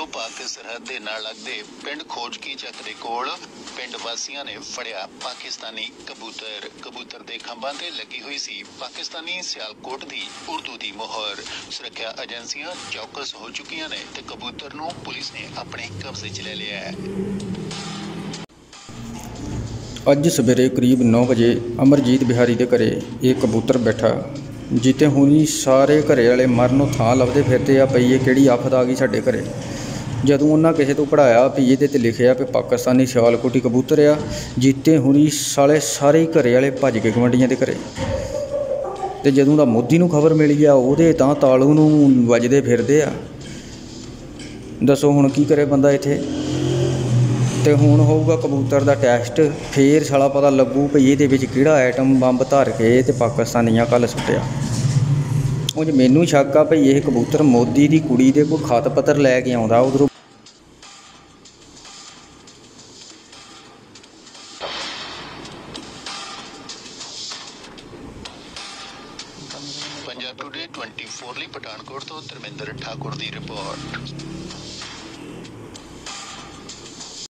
पाक सरहद दे नाल लगदे पिंड खोजकी चक दे कोल पिंड वासियां ने फड़िया पाकिस्तानी कबूतर। कबूतर दे खंभां ते लगी हुई सी पाकिस्तानी सियालकोट दी उर्दू दी मोहर। सुरक्षा एजेंसियां चौकस हो चुकियां ने ते कबूतर नूं पुलिस ने अपने कब्जे च ले लिया है। अज सवेरे करीब 9 बजे अमरजीत बिहारी के घरे एक कबूतर बैठा जिते हुणी सारे घरे वाले मरनों थां लभदे फिरदे आ पई ये किहड़ी आफत आ गई साडे घरे। जदों उन्हां किसे तो पढ़ाया भी ये ते लिखिया भी पाकिस्तानी सियालकोटी कबूतर आ, जीते हुणी सारे ही घरे वाले भज के गवांढियां दे घरे। ते जदों दा मोदी नूं खबर मिली आ उहदे तां तालू नूं वजदे फिरदे आ। दसो हुण की करे बंदा इत्थे। तो हुण होऊगा कबूतर का टैसट, फिर साला पता लगू भी ये किहड़ा आइटम बंब धर के ते पाकिस्तानियां कल सुट्टिया। उंज मैनू शक आ भी यह कबूतर मोदी की कुड़ी दे कोई खत पत्र लैके आउंदा उधरों। पंजाब टुडे 24 ਲਈ ਪਠਾਨਕੋਟ ਤੋਂ ਧਰਮਿੰਦਰ ठाकुर की रिपोर्ट।